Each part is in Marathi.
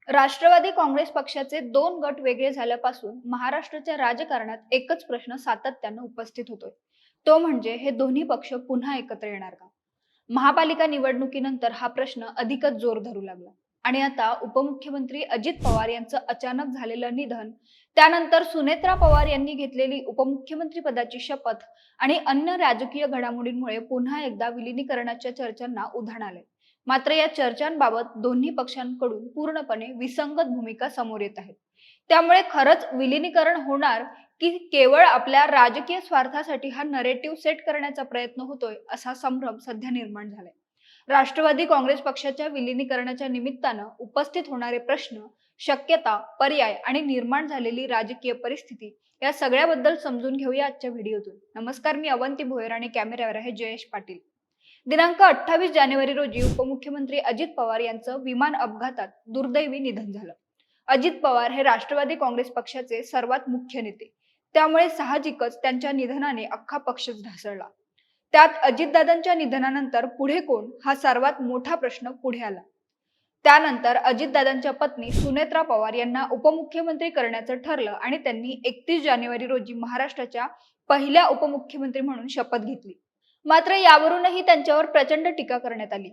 राष्ट्रवादी काँग्रेस पक्षाचे दोन गट वेगळे झाल्यापासून महाराष्ट्राच्या राजकारणात एकच प्रश्न सातत्यानं उपस्थित होतोय. तो म्हणजे हे दोन्ही पक्ष पुन्हा एकत्र येणार का? महापालिका निवडणुकीनंतर हा प्रश्न अधिकच जोर धरू लागला आणि आता उपमुख्यमंत्री अजित पवार यांचं अचानक झालेलं निधन, त्यानंतर सुनेत्रा पवार यांनी घेतलेली उपमुख्यमंत्री पदाची शपथ आणि अन्य राजकीय घडामोडींमुळे पुन्हा एकदा विलिनीकरणाच्या चर्चांना उधाण आले. मात्र या चर्चांबाबत दोन्ही पक्षांकडून पूर्णपणे विसंगत भूमिका समोर येत आहेत. त्यामुळे खरंच विलिनीकरण होणार की केवळ आपल्या राजकीय स्वार्थासाठी हा नरेटिव्ह सेट करण्याचा प्रयत्न होतोय, असा संभ्रम सध्या निर्माण झालाय. राष्ट्रवादी काँग्रेस पक्षाच्या विलिनीकरणाच्या निमित्तानं उपस्थित होणारे प्रश्न, शक्यता, पर्याय आणि निर्माण झालेली राजकीय परिस्थिती या सगळ्याबद्दल समजून घेऊया आजच्या व्हिडिओतून. नमस्कार, मी अवंती भोयर आणि कॅमेऱ्यावर आहे जयेश पाटील. दिनांक 28 जानेवारी रोजी उपमुख्यमंत्री अजित पवार यांचं विमान अपघातात दुर्दैवी निधन झालं. अजित पवार हे राष्ट्रवादी काँग्रेस पक्षाचे सर्वात मुख्य नेते, त्यामुळे साहजिकच त्यांच्या निधनाने अख्खा पक्षच ढासळला. त्यात अजितदादांच्या निधनानंतर पुढे कोण हा सर्वात मोठा प्रश्न पुढे आला. त्यानंतर अजितदादांच्या पत्नी सुनेत्रा पवार यांना उपमुख्यमंत्री करण्याचं ठरलं आणि त्यांनी 31 जानेवारी रोजी महाराष्ट्राच्या पहिल्या उपमुख्यमंत्री म्हणून शपथ घेतली. मात्र यावरूनही त्यांच्यावर प्रचंड टीका करण्यात आली.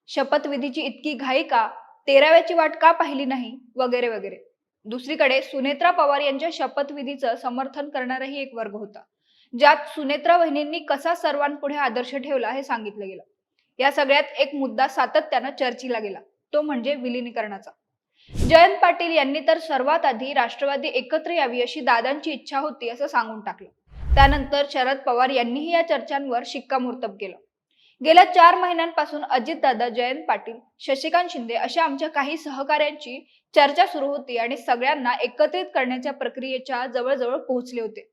शपथविधीची इतकी घाई का, 13व्याची वाट का पाहिली नाही, वगैरे वगैरे. दुसरीकडे सुनेत्रा पवार यांच्या शपथविधीचं समर्थन करणाराही एक वर्ग होता, ज्यात सुनेत्रा वहिनींनी कसा सर्वांपुढे आदर्श ठेवला हे सांगितलं गेलं. या सगळ्यात एक मुद्दा सातत्यानं चर्चेला गेला, तो म्हणजे विलिनीकरणाचा. जयंत पाटील यांनी तर सर्वात आधी राष्ट्रवादी एकत्र यावी अशी दादांची इच्छा होती असं सांगून टाकलं. त्यानंतर शरद पवार यांनीही या चर्चांवर शिक्कामोर्तब केलं. गेल्या 4 महिन्यांपासून अजितदादा, जयंत पाटील, शशिकांत शिंदे अशा आमच्या काही सहकाऱ्यांची चर्चा सुरू होती आणि सगळ्यांना एकत्रित करण्याच्या प्रक्रियेच्या जवळजवळ पोहोचले होते.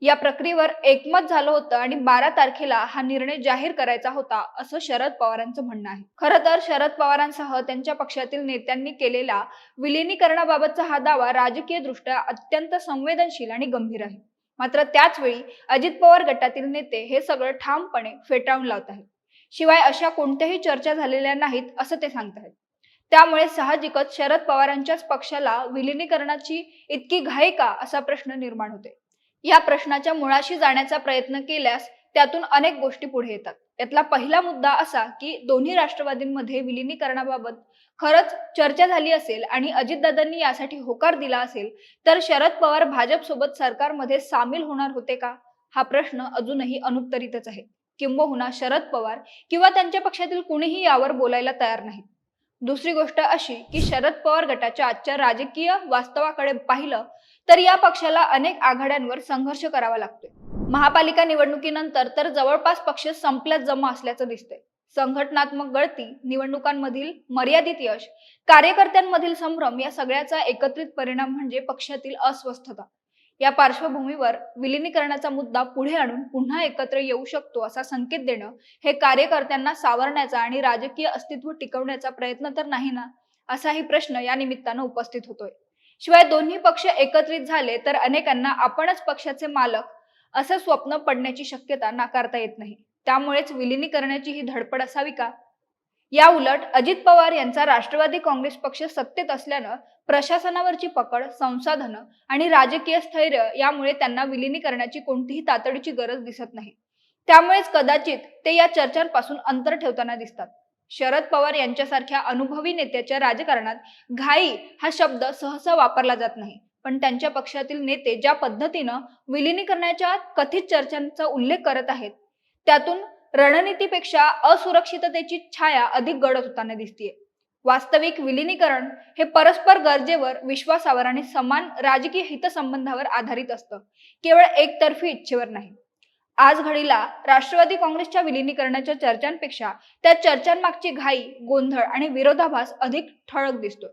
या प्रक्रियेवर एकमत झालं होतं आणि 12 तारखेला हा निर्णय जाहीर करायचा होता, असं शरद पवारांचं म्हणणं आहे. खरं तर शरद पवारांसह त्यांच्या पक्षातील नेत्यांनी केलेला विलिनीकरणाबाबतचा हा दावा राजकीय दृष्ट्या अत्यंत संवेदनशील आणि गंभीर आहे. मात्र त्याच वेळी अजित पवार गटातील नेते हे सगळं ठामपणे फेटाळून लावत आहेत. शिवाय अशा कोणत्याही चर्चा झालेल्या नाहीत असं ते सांगतायत. त्यामुळे साहजिकच शरद पवारांच्याच पक्षाला विलिनीकरणाची इतकी घाई का, असा प्रश्न निर्माण होते. या प्रश्नाच्या मुळाशी जाण्याचा प्रयत्न केल्यास त्यातून अनेक गोष्टी पुढे येतात. यातला पहिला मुद्दा असा की दोन्ही राष्ट्रवादींमध्ये विलिनीकरणाबाबत खरंच चर्चा झाली असेल आणि अजितदादांनी यासाठी होकार दिला असेल तर शरद पवार भाजप सोबत सरकारमध्ये सामील होणार होते का, हा प्रश्न अजूनही अनुत्तरितच आहे. किंबहुना शरद पवार किंवा त्यांच्या पक्षातील कुणीही यावर बोलायला तयार नाहीत. दुसरी गोष्ट अशी की शरद पवार गटाच्या आजच्या राजकीय वास्तवाकडे पाहिलं तर या पक्षाला अनेक आघाड्यांवर संघर्ष करावा लागतोय. महापालिका निवडणुकीनंतर तर जवळपास पक्ष संपल्यात जमा असल्याचं दिसतंय. संघटनात्मक गळती, निवडणुकांमधील मर्यादित यश, कार्यकर्त्यांमधील संभ्रम या सगळ्याचा एकत्रित परिणाम म्हणजे पक्षातील अस्वस्थता. या पार्श्वभूमीवर विलिनीकरणाचा मुद्दा पुढे आणून पुन्हा एकत्र येऊ शकतो असा संकेत देणं हे कार्यकर्त्यांना सावरण्याचा आणि राजकीय अस्तित्व टिकवण्याचा प्रयत्न तर नाही ना, असाही प्रश्न या निमित्तानं उपस्थित होतोय. शिवाय दोन्ही पक्ष एकत्रित झाले तर अनेकांना आपणच पक्षाचे मालक असं स्वप्न पडण्याची शक्यता नाकारता येत नाही. त्यामुळेच विलिनीकरणाची ही धडपड असावी का? या उलट अजित पवार यांचा राष्ट्रवादी काँग्रेस पक्ष सत्तेत असल्यानं प्रशासनावरची पकड, संसाधनं आणि राजकीय स्थैर्य यामुळे त्यांना विलिनीकरणाची कोणतीही तातडीची गरज दिसत नाही. त्यामुळेच कदाचित ते या चर्चांपासून अंतर ठेवताना दिसतात. शरद पवार यांच्यासारख्या अनुभवी नेत्याच्या राजकारणात घाई हा शब्द सहसा वापरला जात नाही, पण त्यांच्या पक्षातील नेते ज्या पद्धतीनं विलिनीकरणाच्या कथित चर्चांचा उल्लेख करत आहेत त्यातून रणनीतीपेक्षा असुरक्षिततेची छाया अधिक गडद होताना दिसतेय. वास्तविक विलिनीकरण हे परस्पर गरजेवर, विश्वासावर आणि समान राजकीय हितसंबंधावर आधारित असतं, केवळ एकतर्फी इच्छेवर नाही. आज घडीला राष्ट्रवादी काँग्रेसच्या विलिनीकरणाच्या चर्चांपेक्षा त्या चर्चांमागची घाई, गोंधळ आणि विरोधाभास अधिक ठळक दिसतोय.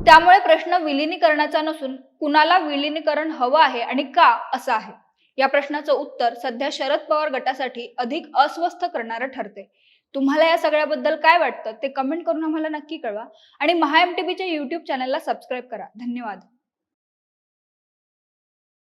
त्यामुळे प्रश्न विलिनीकरणाचा नसून कुणाला विलिनीकरण हवं आहे आणि का, असं आहे. या प्रश्नाचं उत्तर सध्या शरद पवार गटासाठी अधिक अस्वस्थ करणारं ठरते. तुम्हाला या सगळ्याबद्दल काय वाटतं ते कमेंट करून आम्हाला नक्की कळवा आणि महाएमटीबीच्या YouTube चॅनलला सबस्क्राईब करा. धन्यवाद.